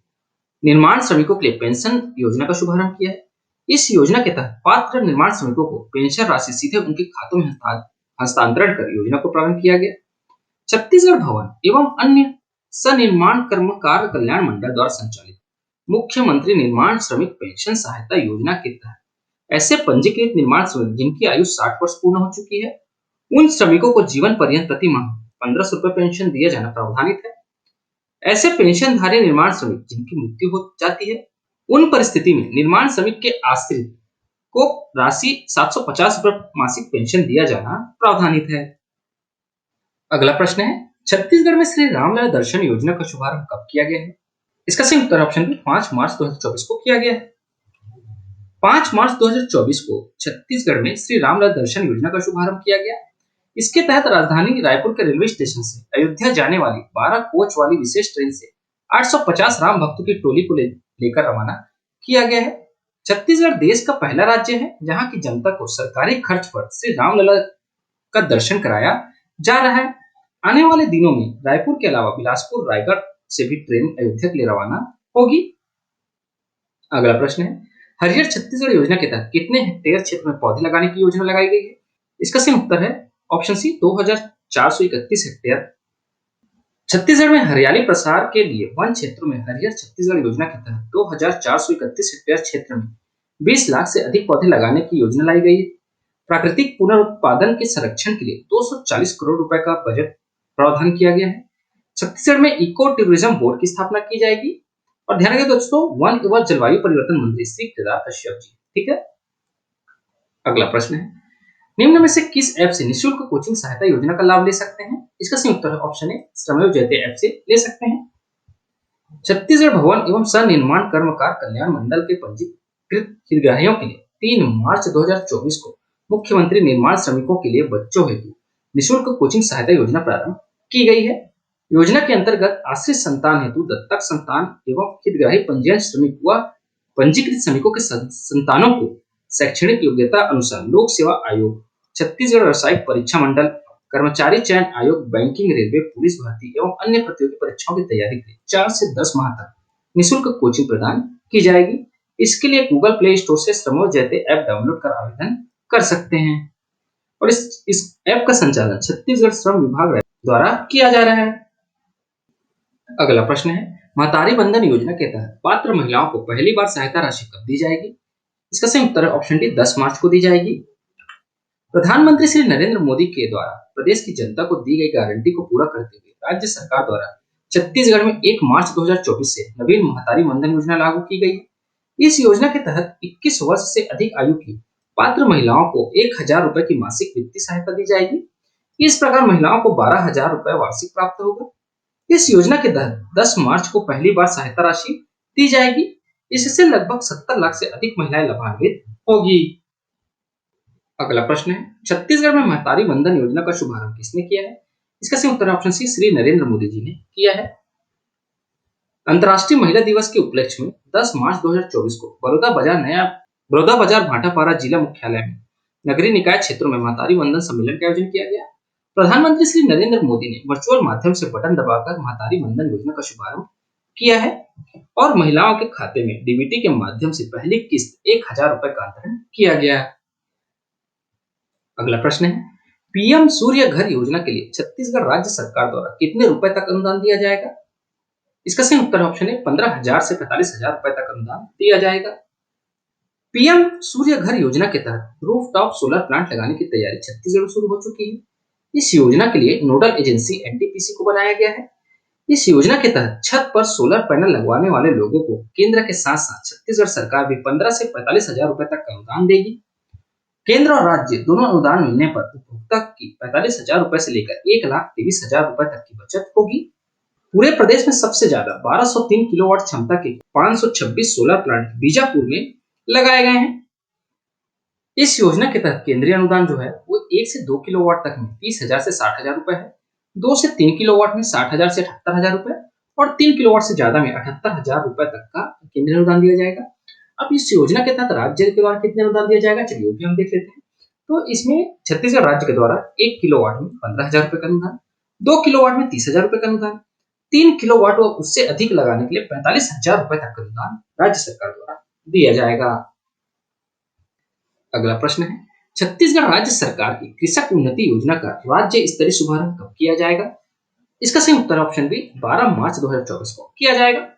निर्माण श्रमिकों के लिए पेंशन योजना का शुभारंभ किया है। इस योजना के तहत पात्र निर्माण श्रमिकों को पेंशन राशि सीधे उनके खातों में हस्तांतरण कर योजना को प्रारंभ किया गया। छत्तीसगढ़ भवन एवं अन्य सनिर्माण कर्मकार कल्याण मंडल द्वारा संचालित मुख्यमंत्री निर्माण श्रमिक पेंशन सहायता योजना के तहत ऐसे पंजीकृत निर्माण श्रमिक जिनकी आयु 60 वर्ष पूर्ण हो चुकी है, उन श्रमिकों को जीवन पर्यंत प्रति माह 1500 रुपए पेंशन दिया जाना प्रावधानित है। ऐसे पेंशनधारी निर्माण श्रमिक जिनकी मृत्यु हो जाती है, उन परिस्थिति में निर्माण श्रमिक के आश्रित को राशि 750 रुपए मासिक पेंशन दिया जाना प्रावधानित है। अगला प्रश्न है, छत्तीसगढ़ में श्री रामलाल दर्शन योजना का शुभारंभ कब किया गया है? इसका सही उत्तर ऑप्शन बी, 5 मार्च 2024 को किया गया है। 5 मार्च 2024 को छत्तीसगढ़ में श्री रामलाल दर्शन योजना का शुभारंभ किया गया। इसके तहत राजधानी रायपुर के रेलवे स्टेशन से अयोध्या जाने वाली 12 कोच वाली विशेष ट्रेन से 850 राम भक्तों की टोली को लेकर रवाना किया गया है। छत्तीसगढ़ देश का पहला राज्य है जहां की जनता को सरकारी खर्च पर श्री रामलला का दर्शन कराया जा रहा है। आने वाले दिनों में रायपुर के अलावा बिलासपुर, रायगढ़ से भी ट्रेन अयोध्या के लिए रवाना होगी। अगला प्रश्न है, हरियर छत्तीसगढ़ योजना के तहत कितने हेक्टेयर क्षेत्र में पौधे लगाने की योजना लगाई गई है? इसका सही उत्तर है ऑप्शन सी, 2431 हेक्टेयर। छत्तीसगढ़ में हरियाली प्रसार के लिए वन क्षेत्रों में हरियर छत्तीसगढ़ योजना के तहत 2431 हेक्टेयर क्षेत्र में 20 लाख से अधिक पौधे लगाने की योजना लाई गई है। प्राकृतिक पुनरुत्पादन के संरक्षण के लिए 240 करोड़ रुपए का बजट प्रावधान किया गया है। छत्तीसगढ़ में इको टूरिज्म बोर्ड की स्थापना की जाएगी। और ध्यान रखिए दोस्तों, वन एवं जलवायु परिवर्तन मंत्री श्री केदार कश्यप जी। ठीक है, अगला प्रश्न है, निम्न में से किस ऐप से निःशुल्क कोचिंग सहायता योजना का लाभ ले सकते हैं? इसका सही उत्तर है ऑप्शन ए, श्रमेव जयते ऐप से ले सकते हैं। छत्तीसगढ़ भवन एवं सनिर्माण कर्मकार कल्याण मंडल के पंजीकृत हितग्राहियों के लिए 3 मार्च 2024 को मुख्यमंत्री निर्माण श्रमिकों के लिए बच्चों हेतु निःशुल्क कोचिंग सहायता योजना प्रारंभ की गई है। योजना के अंतर्गत आश्रित संतान हेतु दत्तक संतान एवं हितग्राही पंजीयन श्रमिक व पंजीकृत श्रमिकों के संतानों को शैक्षणिक योग्यता अनुसार लोक सेवा आयोग, छत्तीसगढ़ व्यावसायिक परीक्षा मंडल, कर्मचारी चयन आयोग, बैंकिंग, रेलवे, पुलिस भर्ती एवं अन्य प्रतियोगी परीक्षाओं की तैयारी के लिए 4 से 10 माह तक निःशुल्क कोचिंग प्रदान की जाएगी। इसके लिए गूगल प्ले स्टोर से श्रमेव जयते ऐप डाउनलोड कर आवेदन कर सकते हैं। और इस ऐप का संचालन छत्तीसगढ़ श्रम विभाग द्वारा किया जा रहा है। अगला प्रश्न है, महतारी बंधन योजना के तहत पात्र महिलाओं को पहली बार सहायता राशि कब दी जाएगी? इसका सही उत्तर है ऑप्शन डी, 10 मार्च को दी जाएगी। प्रधानमंत्री श्री नरेंद्र मोदी के द्वारा प्रदेश की जनता को दी गई गारंटी को पूरा करते हुए राज्य सरकार द्वारा छत्तीसगढ़ में 1 मार्च 2024 से नवीन महतारी बंधन योजना लागू की गई है। इस योजना के तहत 21 वर्ष से अधिक आयु की पात्र महिलाओं को 1000 रुपए की मासिक वित्तीय सहायता दी जाएगी। इस प्रकार महिलाओं को 12,000 रुपए वार्षिक प्राप्त होगा। इस योजना के तहत 10 मार्च को पहली बार सहायता राशि दी जाएगी। इससे लगभग 70 लाख से अधिक महिलाएं लाभान्वित होगी। अगला प्रश्न है, छत्तीसगढ़ में महतारी बंधन योजना का शुभारंभ किसने किया है? इसका सही उत्तर ऑप्शन सी, श्री नरेंद्र मोदी जी ने किया है। अंतर्राष्ट्रीय महिला दिवस के उपलक्ष्य में 10 मार्च 2024 को बड़ौदा बाजार भाटापारा जिला मुख्यालय में नगरीय निकाय क्षेत्रों में महतारी बंधन सम्मेलन का आयोजन किया गया। प्रधानमंत्री श्री नरेंद्र मोदी ने वर्चुअल माध्यम से बटन दबाकर महतारी बंधन योजना का शुभारंभ किया है और महिलाओं के खाते में डीबीटी के माध्यम से पहली किस्त 1000 रुपए का अंतरण किया गया। अगला प्रश्न है, पीएम सूर्य घर योजना के लिए छत्तीसगढ़ राज्य सरकार द्वारा कितने रुपए तक अनुदान दिया जाएगा? इसका सही उत्तर ऑप्शन है, 15,000 से 45,000 रुपए तक अनुदान दिया जाएगा। पीएम सूर्य घर योजना के तहत रूफटॉप सोलर प्लांट लगाने की तैयारी छत्तीसगढ़ में शुरू हो चुकी है। इस योजना के लिए नोडल एजेंसी एनटीपीसी को बनाया गया है। इस योजना के तहत छत पर सोलर पैनल लगवाने वाले लोगों को केंद्र के साथ साथ छत्तीसगढ़ सरकार भी 15 से 45,000 रुपए तक का अनुदान देगी। केंद्र और राज्य दोनों अनुदान मिलने पर उपभोक्ता की 45,000 रुपए से लेकर 1,23,000 रुपए तक की बचत होगी। पूरे प्रदेश में सबसे ज्यादा 1203 किलोवाट क्षमता के 526 सोलर प्लांट बीजापुर में लगाए गए हैं। इस योजना के तहत केंद्रीय अनुदान जो है वो 1 से 2 किलोवाट तक में 30,000 से 60,000 रुपए है, 2 से 3 किलोवाट में 60,000 से 78,000 रुपए और 3 किलोवाट से ज्यादा में 78,000 रुपए तक का केंद्रीय अनुदान दिया जाएगा। अब इस योजना के तहत राज्य के द्वारा कितने अनुदान दिया जाएगा, चलिए वो भी हम देख लेते हैं। तो इसमें छत्तीसगढ़ राज्य के द्वारा 1 किलोवाट में 15,000 रुपए का अनुदान, 2 किलोवाट में 30,000 रुपए का अनुदान, 3 किलोवाट और उससे अधिक लगाने के लिए 45,000 रुपए तक का अनुदान राज्य सरकार द्वारा दिया जाएगा। अगला प्रश्न है, छत्तीसगढ़ राज्य सरकार की कृषक उन्नति योजना का राज्य स्तरीय शुभारंभ कब किया जाएगा? इसका सही उत्तर ऑप्शन बी 12 मार्च 2024 को किया जाएगा।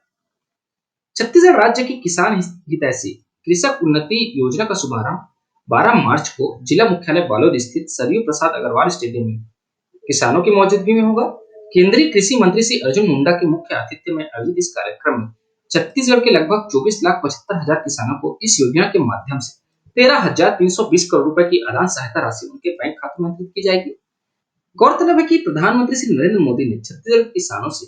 छत्तीसगढ़ राज्य की किसान हितैषी कृषक उन्नति योजना का शुभारंभ 12 मार्च को जिला मुख्यालय बालोद स्थित सरयू प्रसाद अग्रवाल स्टेडियम में किसानों की मौजूदगी में होगा। केंद्रीय कृषि मंत्री श्री अर्जुन मुंडा के मुख्य आतिथ्य में आयोजित इस कार्यक्रम में छत्तीसगढ़ के लगभग 24,75,000 किसानों को इस योजना के माध्यम से 13,320 करोड़ रुपए की आदान सहायता राशि उनके बैंक खातों में अंतरित की जाएगी। गौरतलब है कि प्रधानमंत्री श्री नरेंद्र मोदी ने छत्तीसगढ़ के किसानों से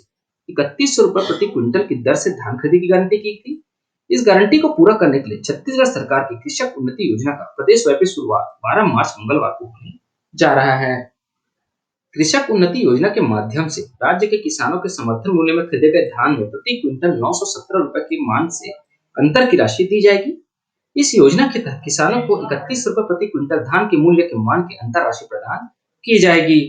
3100 रुपए प्रति क्विंटल की दर से धान खरीदी की गारंटी की थी। इस गारंटी को पूरा करने के लिए छत्तीसगढ़ सरकार की कृषक उन्नति योजना का प्रदेशव्यापी शुरुआत 12 मार्च मंगलवार को होने जा रहा है। कृषक उन्नति योजना के माध्यम से राज्य के किसानों के समर्थन मूल्य में खरीदे गए धान में प्रति क्विंटल 917 रुपए की मान से अंतर की राशि दी जाएगी। इस योजना के तहत किसानों को 31 रुपए प्रति क्विंटल धान के मूल्य के मान की अंतर राशि प्रदान की जाएगी।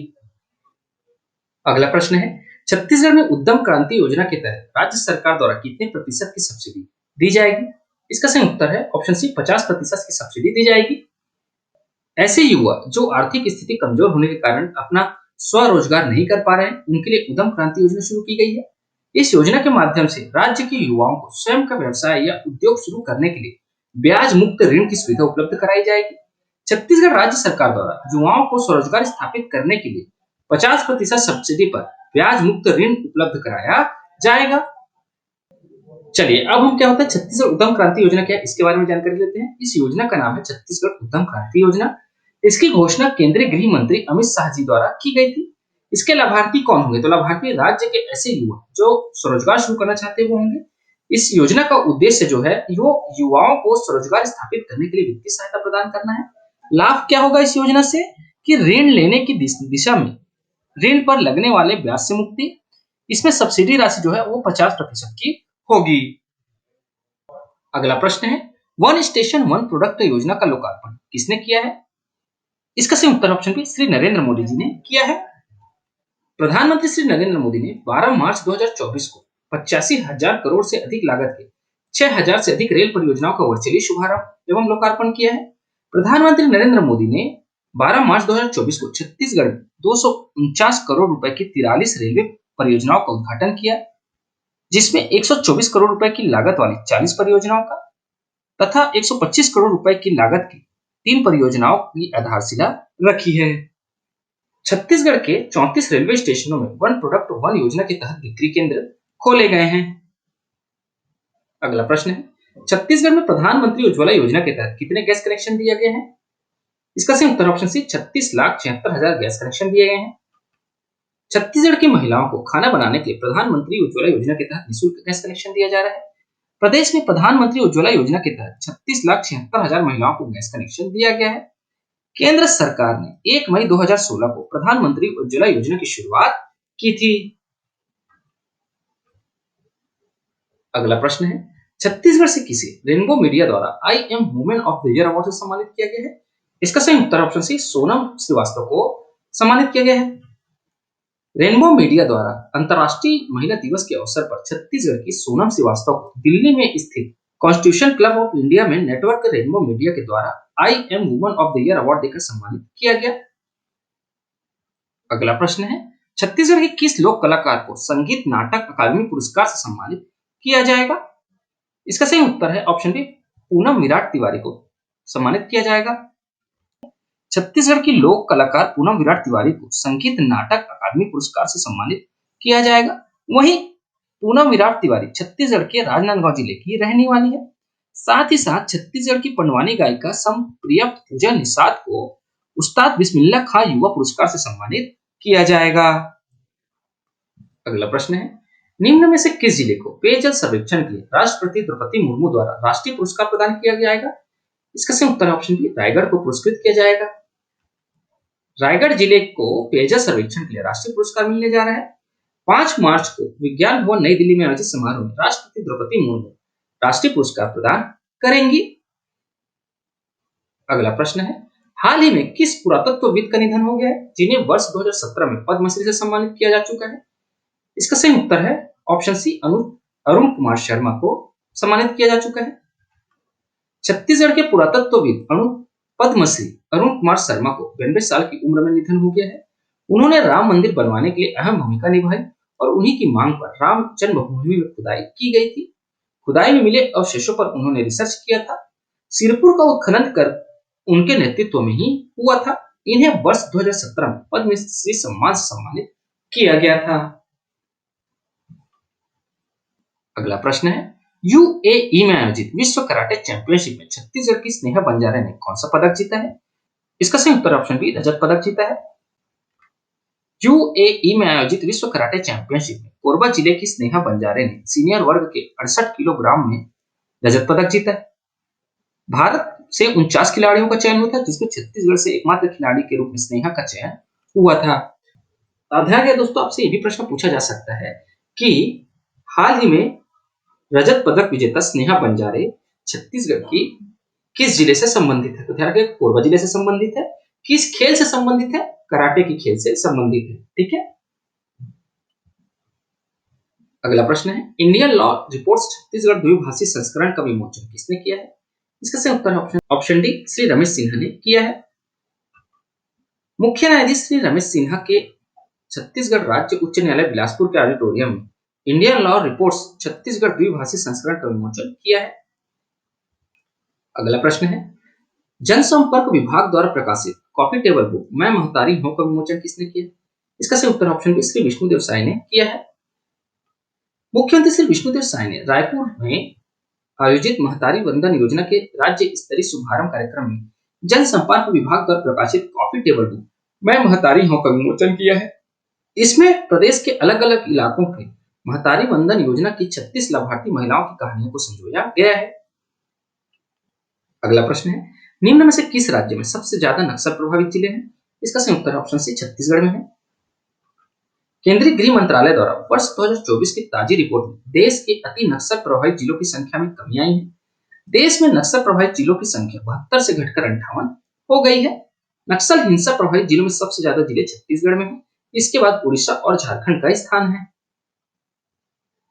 अगला प्रश्न है, छत्तीसगढ़ में उद्यम क्रांति योजना के तहत राज्य सरकार द्वारा कितने प्रतिशत की सब्सिडी दी जाएगी? इसका सही उत्तर है ऑप्शन सी 50% की सब्सिडी दी जाएगी। ऐसे युवा जो आर्थिक स्थिति कमजोर होने के कारण अपना स्वरोजगार नहीं कर पा रहे हैं, उनके लिए उद्यम क्रांति योजना शुरू की गई है। इस योजना के माध्यम से राज्य के युवाओं को स्वयं का व्यवसाय या उद्योग शुरू करने के लिए ब्याज मुक्त ऋण की सुविधा उपलब्ध कराई जाएगी। छत्तीसगढ़ राज्य सरकार द्वारा युवाओं को स्वरोजगार स्थापित करने के लिए 50% सब्सिडी पर ब्याज मुक्त ऋण उपलब्ध कराया जाएगा। चलिए अब हम क्या होता है छत्तीसगढ़ उद्यम क्रांति योजना क्या है इसके बारे में जानकारी लेते हैं। इस योजना का नाम है छत्तीसगढ़ उद्यम क्रांति योजना। इसकी घोषणा केंद्रीय गृह मंत्री अमित शाह जी द्वारा की गई थी। इसके लाभार्थी कौन होंगे? तो लाभार्थी राज्य के ऐसे युवा जो स्वरोजगार शुरू करना चाहते हैं वो होंगे। इस योजना का उद्देश्य जो है वो युवाओं को स्वरोजगार स्थापित करने के लिए वित्तीय सहायता प्रदान करना है। लाभ क्या होगा इस योजना से कि ऋण लेने की दिशा में ऋण पर लगने वाले ब्याज से मुक्ति। इसमें सब्सिडी राशि जो है वो 50% की होगी। अगला प्रश्न है, वन स्टेशन वन प्रोडक्ट योजना का लोकार्पण किसने किया है? इसका सही उत्तर ऑप्शन बी श्री नरेंद्र मोदी जी ने किया है। प्रधानमंत्री श्री नरेंद्र मोदी ने 12 मार्च 2024 को 85,000 करोड़ से अधिक लागत के 6,000 से अधिक रेल परियोजनाओं का वर्चुअली शुभारंभ एवं लोकार्पण किया है। प्रधानमंत्री नरेंद्र मोदी ने 12 मार्च 2024 को छत्तीसगढ़ में 249 करोड़ रुपए की 43 रेलवे परियोजनाओं का उद्घाटन किया, जिसमें 124 करोड़ रुपए की लागत वाली 40 परियोजनाओं का तथा 125 करोड़ रुपए की लागत की 3 परियोजनाओं की आधारशिला रखी है। छत्तीसगढ़ के 34 रेलवे स्टेशनों में वन प्रोडक्ट वन योजना के तहत बिक्री केंद्र खोले गए हैं। अगला प्रश्न है, छत्तीसगढ़ में प्रधानमंत्री उज्ज्वला योजना के तहत कितने गैस कनेक्शन दिए गए हैं? इसका सही उत्तर ऑप्शन सी 36,76,000 गैस कनेक्शन दिए गए हैं। छत्तीसगढ़ की महिलाओं को खाना बनाने के लिए प्रधानमंत्री उज्ज्वला योजना के तहत निःशुल्क गैस कनेक्शन दिया जा रहा है। प्रदेश में प्रधानमंत्री उज्ज्वला योजना के तहत 36,76,000 महिलाओं को गैस कनेक्शन दिया गया है। केंद्र सरकार ने 1 मई 2016 को प्रधानमंत्री उज्ज्वला योजना की शुरुआत की थी। अगला प्रश्न है, छत्तीसगढ़ से किसे रेनबो मीडिया द्वारा I am women of the year award से सम्मानित किया गया है? इसका सही उत्तर ऑप्शन सी सोनम श्रीवास्तव को सम्मानित किया गया है। रेनबो मीडिया द्वारा अंतर्राष्ट्रीय महिला दिवस के अवसर पर छत्तीसगढ़ की सोनम श्रीवास्तव को दिल्ली में स्थित कॉन्स्टिट्यूशन क्लब ऑफ इंडिया में नेटवर्क रेनबो मीडिया के द्वारा I am woman of the year award देकर सम्मानित किया गया। अगला प्रश्न है, छत्तीसगढ़ के किस लोक कलाकार को संगीत नाटक अकादमी पुरस्कार से सम्मानित किया जाएगा? इसका सही उत्तर है ऑप्शन बी पूनम विराट तिवारी को सम्मानित किया जाएगा। छत्तीसगढ़ की लोक कलाकार पूनम विराट तिवारी को संगीत नाटक अकादमी पुरस्कार से सम्मानित किया जाएगा। वहीं पूनम विराट तिवारी छत्तीसगढ़ के राजनांदगांव जिले की रहने वाली है। साथ ही साथ छत्तीसगढ़ की पंडवानी गायिका समप्रिया पूजा निषाद को उस्ताद बिस्मिल्लाह खां युवा पुरस्कार से सम्मानित किया जाएगा। अगला प्रश्न है, निम्न में से किस जिले को पेयजल सर्वेक्षण के लिए राष्ट्रपति द्रौपदी मुर्मू द्वारा राष्ट्रीय पुरस्कार प्रदान किया जाएगा? इसका सही उत्तर है ऑप्शन बी, रायगढ़ को पुरस्कृत किया जाएगा। रायगढ़ जिले को पेयजल सर्वेक्षण के लिए राष्ट्रीय पुरस्कार मिलने जा रहा है। 5 मार्च को विज्ञान भवन नई दिल्ली में आयोजित समारोह में राष्ट्रपति द्रौपदी मुर्मू राष्ट्रीय पुरस्कार प्रदान करेंगी। अगला प्रश्न है, हाल ही में किस पुरातत्वविद का निधन हो गया है जिन्हें वर्ष 2017 में पद्मश्री से सम्मानित किया जा चुका है? इसका सही उत्तर है ऑप्शन सी, अरुण कुमार शर्मा को सम्मानित किया जा चुका है। छत्तीसगढ़ के पुरातत्वविद पद्मश्री अरुण कुमार शर्मा को 92 साल की उम्र में निधन हो गया है। उन्होंने राम मंदिर बनवाने के लिए अहम भूमिका निभाई और उन्हीं की मांग पर राम जन्मभूमि में खुदाई की गई थी। खुदाई में मिले अवशेषों पर उन्होंने रिसर्च किया था। सिरपुर का उत्खनन कर उनके नेतृत्व में ही हुआ था। इन्हें वर्ष 2017 में पद्मश्री सम्मान से सम्मानित किया गया था। अगला प्रश्न है, यूएई में आयोजित विश्व कराटे चैंपियनशिप में छत्तीसगढ़ की स्नेहा बंजारे ने कौन सा पदक जीता है? इसका सही उत्तर ऑप्शन बी, रजत पदक जीता है। यूएई में आयोजित विश्व कराटे चैंपियनशिप में कोरबा जिले की स्नेहा बंजारे ने सीनियर वर्ग के 68 किलोग्राम में रजत पदक जीता है। भारत से 49 खिलाड़ियों का चयन हुआ था, जिसमें छत्तीसगढ़ से एकमात्र खिलाड़ी के रूप में स्नेहा का चयन हुआ था। ध्यान रहे दोस्तों, आपसे ये भी प्रश्न पूछा जा सकता है कि हाल ही में रजत पदक विजेता स्नेहा बंजारे छत्तीसगढ़ की किस जिले से संबंधित है? तो ध्यान रखिए, कोरबा जिले से संबंधित है। किस खेल से संबंधित है? कराटे की खेल से संबंधित है। ठीक है। अगला प्रश्न है, इंडियन लॉ रिपोर्ट्स छत्तीसगढ़ द्विभाषी संस्करण का विमोचन किसने किया है? इसका सही उत्तर है ऑप्शन डी, श्री रमेश सिन्हा ने किया है। मुख्य न्यायाधीश श्री रमेश सिन्हा के छत्तीसगढ़ राज्य उच्च न्यायालय बिलासपुर के ऑडिटोरियम में इंडियन लॉ रिपोर्ट्स छत्तीसगढ़ द्विभाषी संस्करण का विमोचन किया है। अगला प्रश्न है, जनसंपर्क विभाग द्वारा प्रकाशित कॉफी टेबल बुक मैं महतारी हूं का विमोचन किसने किया? इसका सही उत्तर ऑप्शन बी, श्री विष्णुदेव साय ने किया है। मुख्यमंत्री श्री विष्णुदेव साय ने रायपुर में आयोजित महतारी वंदन योजना के राज्य स्तरीय शुभारंभ कार्यक्रम में जनसंपर्क विभाग द्वारा प्रकाशित कॉफी टेबल बुक मैं महतारी हूं का विमोचन किया है। इसमें प्रदेश के अलग अलग इलाकों के महतारी वंदन योजना की 36 लाभार्थी महिलाओं की कहानियों को संजोया गया है। अगला प्रश्न है, निम्न में से किस राज्य में सबसे ज्यादा नक्सल प्रभावित जिले हैं? इसका सही उत्तर ऑप्शन सी, छत्तीसगढ़ में है। केंद्रीय गृह मंत्रालय द्वारा वर्ष 2024 की ताजी रिपोर्ट में देश के अति नक्सल प्रभावित जिलों की संख्या में कमी आई है। देश में नक्सल प्रभावित जिलों की संख्या 72 से घटकर 58 हो गई है। नक्सल हिंसा प्रभावित जिलों में सबसे ज्यादा जिले छत्तीसगढ़ में है। इसके बाद उड़ीसा और झारखंड का स्थान है।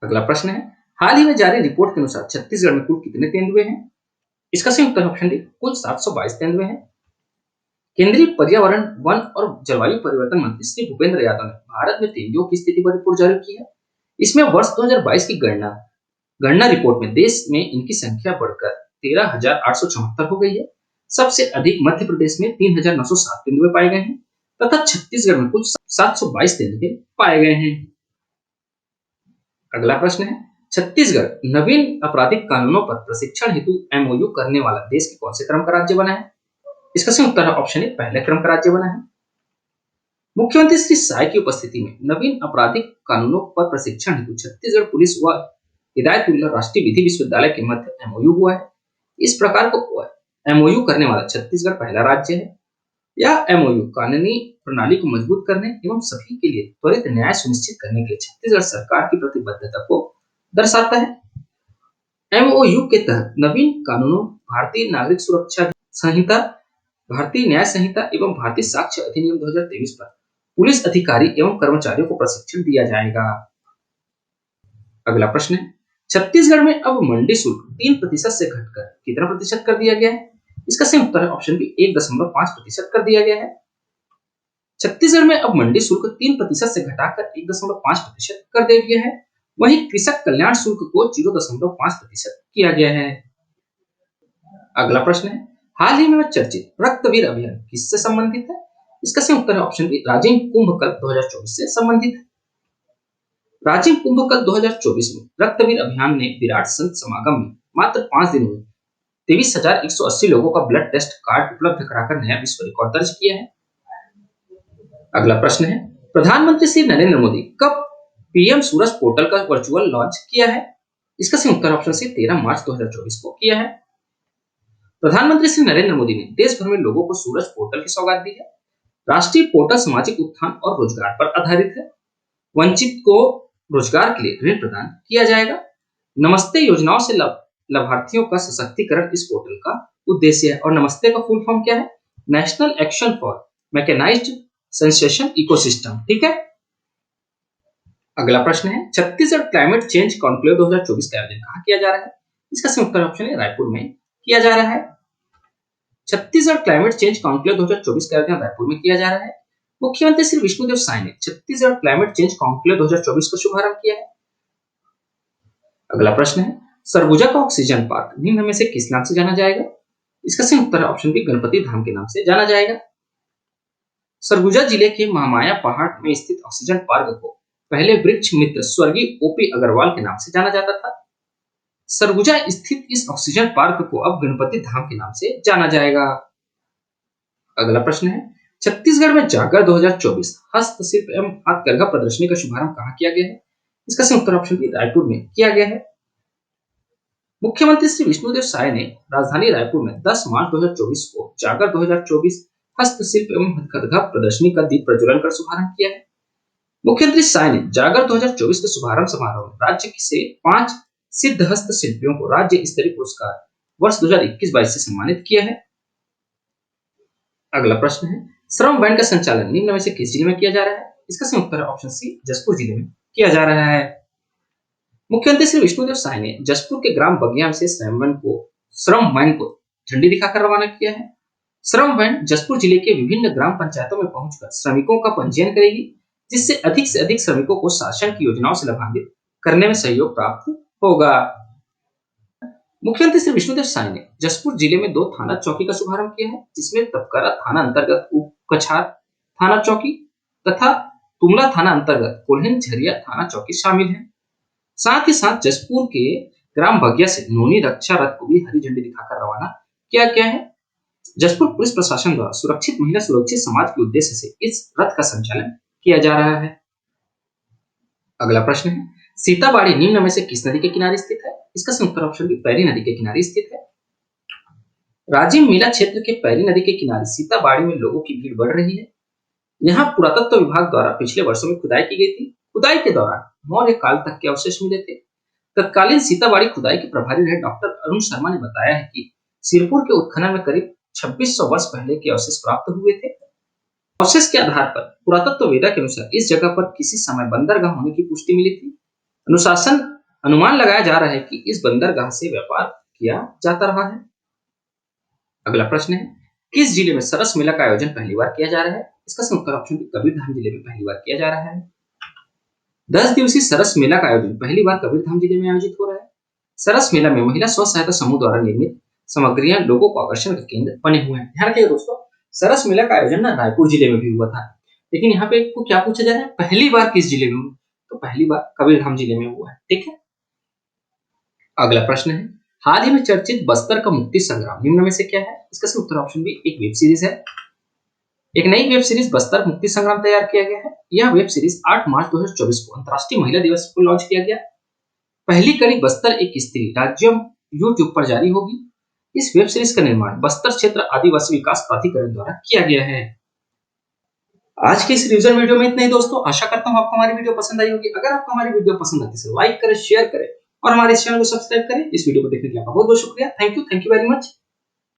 अगला प्रश्न है, हाल ही में जारी रिपोर्ट के अनुसार छत्तीसगढ़ में कुल कितने तेंदुए हैं? इसका सही उत्तर ऑप्शन डी, कुल 722 तेंदुए हैं। केंद्रीय पर्यावरण, वन और जलवायु परिवर्तन मंत्री श्री भूपेंद्र यादव ने भारत में तेंदुओं की स्थिति पर रिपोर्ट जारी की है। इसमें वर्ष 2022 की गणना रिपोर्ट में देश में इनकी संख्या बढ़कर 13,874 हो गई है। सबसे अधिक मध्य प्रदेश में 3,907 तेंदुए पाए गए हैं तथा छत्तीसगढ़ में कुल 722 तेंदुए पाए गए हैं। अगला प्रश्न है, छत्तीसगढ़ नवीन आपराधिक कानूनों पर प्रशिक्षण हेतु एमओयू करने वाला देश के कौन से क्रम का राज्य बना है? इसका सही उत्तर है ऑप्शन ए, पहले क्रम का राज्य बना है। मुख्यमंत्री श्री साय की उपस्थिति में नवीन आपराधिक कानूनों पर प्रशिक्षण हेतु छत्तीसगढ़ पुलिस व हिदायतुल्लाह राष्ट्रीय विधि विश्वविद्यालय के मध्य एमओयू हुआ है। इस प्रकार को एमओयू करने वाला छत्तीसगढ़ पहला राज्य है। यह एमओयू कानूनी प्रणाली को मजबूत करने एवं सभी के लिए त्वरित न्याय सुनिश्चित करने के लिए छत्तीसगढ़ सरकार की प्रतिबद्धता को दर्शाता है। एमओयू के तहत नवीन कानूनों, भारतीय नागरिक सुरक्षा संहिता, भारतीय न्याय संहिता एवं भारतीय साक्ष्य अधिनियम 2023 पर पुलिस अधिकारी एवं कर्मचारियों को प्रशिक्षण दिया जाएगा। अगला प्रश्न है, छत्तीसगढ़ में अब मंडी शुल्क 3% से घटकर कितना प्रतिशत कर दिया गया है? इसका सही उत्तर है ऑप्शन बी, 1.5% कर दिया गया है। छत्तीसगढ़ में अब मंडी शुल्क 3% से घटाकर 1.5% कर दिया गया है। वहीं कृषक कल्याण शुल्क को 0.5% किया गया है। अगला प्रश्न है, हाल ही में चर्चित रक्तवीर अभियान किससे संबंधित है? इसका सही उत्तर है ऑप्शन बी, राजिम कुंभ कल्प 2024 से संबंधित है। राजिम कुंभ कल्प 2024 में रक्तवीर अभियान ने विराट संत समागम में मात्र 5 दिनों में 23,180 लोगों का ब्लड टेस्ट कार्ड उपलब्ध कराकर नया विश्व रिकॉर्ड दर्ज किया है। अगला प्रश्न है, प्रधानमंत्री श्री नरेंद्र मोदी कब पीएम सूरज पोर्टल का वर्चुअल लॉन्च किया है? इसका सही उत्तर ऑप्शन सी 13 मार्च 2024 को किया है। प्रधानमंत्री श्री नरेंद्र मोदी ने देश भर में लोगों को सूरज पोर्टल की सौगात दी है। राष्ट्रीय पोर्टल सामाजिक उत्थान और रोजगार पर आधारित है। वंचित को रोजगार के लिए ऋण प्रदान किया जाएगा। नमस्ते योजनाओं से लाभार्थियों का सशक्तिकरण इस पोर्टल का उद्देश्य है। और नमस्ते का फुल फॉर्म क्या है? National action for mechanised sanitation ecosystem. ठीक है। अगला प्रश्न है, छत्तीसगढ़ क्लाइमेट चेंज कॉन्क्लेव 2024 का आयोजन कहां किया जा रहा है? इसका सही उत्तर ऑप्शन है रायपुर में किया जा रहा है। छत्तीसगढ़ क्लाइमेट चेंज कॉन्क्लेव 2024 का आयोजन रायपुर में किया जा रहा है। मुख्यमंत्री श्री विष्णुदेव साय ने छत्तीसगढ़ क्लाइमेट चेंज कॉन्क्लेव 2024 का शुभारंभ किया है। अगला प्रश्न है, सरगुजा का ऑक्सीजन पार्क निम्न में से किस नाम से जाना जाएगा? इसका सही उत्तर ऑप्शन बी गणपति धाम के नाम से जाना जाएगा। सरगुजा जिले के महामाया पहाड़ में स्थित ऑक्सीजन पार्क को पहले वृक्ष मित्र स्वर्गीय ओपी अग्रवाल के नाम से जाना जाता था। सरगुजा स्थित इस ऑक्सीजन पार्क को अब गणपति धाम के नाम से जाना जाएगा। अगला प्रश्न है, छत्तीसगढ़ में जागर 2024 हस्तशिल्प एवं हाथकरघा प्रदर्शनी का शुभारंभ कहां किया गया है? इसका सही उत्तर ऑप्शन बी रायपुर में किया गया है। मुख्यमंत्री श्री विष्णुदेव साय ने राजधानी रायपुर में 10 मार्च 2024 को जागर 2024 हस्तशिल्प एवं हाथकरघा प्रदर्शनी का दीप प्रज्वलन कर शुभारंभ किया है। मुख्यमंत्री साय ने जागर 2024 के शुभारंभ समारोह में राज्य से 5 सिद्ध हस्त शिल्पियों को राज्य स्तरीय पुरस्कार वर्ष 2021-22 से सम्मानित किया है। अगला प्रश्न है, श्रम बैंड का संचालन निम्न में से किस जिले में किया जा रहा है? इसका सही उत्तर ऑप्शन सी जसपुर जिले में किया जा रहा है। मुख्यमंत्री श्री विष्णुदेव साय ने जसपुर के ग्राम बगिया से श्रम वैन को झंडी दिखाकर रवाना किया है। श्रम वैन जसपुर जिले के विभिन्न ग्राम पंचायतों में पहुंचकर श्रमिकों का पंजीयन करेगी, जिससे अधिक से अधिक श्रमिकों को शासन की योजनाओं से लाभान्वित करने में सहयोग प्राप्त होगा। मुख्यमंत्री श्री विष्णुदेव साय ने जसपुर जिले में 2 थाना चौकी का शुभारंभ किया है, जिसमें तपकरा थाना अंतर्गत उपकछार थाना चौकी तथा तुमला थाना अंतर्गत कोल्हन झरिया थाना चौकी शामिल है। साथ ही साथ जसपुर के ग्राम बगिया से नोनी रक्षा रथ को भी हरी झंडी दिखाकर रवाना किया गया है। जसपुर पुलिस प्रशासन द्वारा सुरक्षित महिला सुरक्षित समाज के उद्देश्य से इस रथ का संचालन किया जा रहा है। अगला प्रश्न है, सीताबाड़ी निम्न में से किस नदी के किनारे स्थित है? इसका सही उत्तर ऑप्शन बी पैरी नदी के किनारे स्थित है। राजिम मेला क्षेत्र के पैरी नदी के किनारे सीताबाड़ी में लोगों की भीड़ बढ़ रही है। यहाँ पुरातत्व विभाग द्वारा पिछले वर्षों में खुदाई की गई थी। खुदाई के दौरान मौर्य काल तक के अवशेष मिले थे। तत्कालीन सीताबाड़ी खुदाई के प्रभारी रहे डॉक्टर अरुण शर्मा ने बताया है कि सिरपुर के उत्खनन में करीब 2600 वर्ष पहले के अवशेष प्राप्त हुए थे। अवशेष के आधार पर पुरातत्व वेदा के अनुसार इस जगह पर किसी समय बंदरगाह होने की पुष्टि मिली थी। अनुमान लगाया जा रहा है कि इस बंदरगाह से व्यापार किया जाता रहा है। अगला प्रश्न है, किस जिले में सरस मेला का आयोजन पहली बार किया जा रहा है? इसका सही उत्तर ऑप्शन बी कबीरधाम जिले में पहली बार किया जा रहा है। 10 दिवसीय सरस मेला का आयोजन पहली बार कबीरधाम जिले में आयोजित हो रहा है। सरस मेला में महिला स्व सहायता समूह द्वारा निर्मित सामग्रियां लोगों को आकर्षण का केंद्र बने हुए हैं। ध्यान रखिएगा दोस्तों, सरस मेला का आयोजन ना रायपुर जिले में भी हुआ था, लेकिन यहाँ पे आपको क्या पूछा जा रहा है, पहली बार किस जिले में हुआ? तो पहली बार कबीरधाम जिले में हुआ है। ठीक है। अगला प्रश्न है, हाल ही में चर्चित बस्तर का मुक्ति संग्राम निम्न में से क्या है? इसका सही उत्तर ऑप्शन बी एक वेब सीरीज है। एक नई वेब सीरीज बस्तर मुक्ति संग्राम तैयार किया गया है। यह वेब सीरीज 8 मार्च 2024 को अंतर्राष्ट्रीय महिला दिवस को लॉन्च किया गया। पहली कड़ी बस्तर एक स्त्री राज्यम यूट्यूब पर जारी होगी। इस वेब सीरीज का निर्माण बस्तर क्षेत्र आदिवासी विकास प्राधिकरण द्वारा किया गया है। आज के इस रिवीजन वीडियो में इतना ही दोस्तों। आशा करता हूँ आपको हमारी वीडियो पसंद आई होगी। अगर आपको हमारी वीडियो पसंद आती है तो लाइक करें, शेयर करें और हमारे चैनल को सब्सक्राइब करें। इस वीडियो को देखने के लिए आपका बहुत बहुत शुक्रिया। Thank you very much.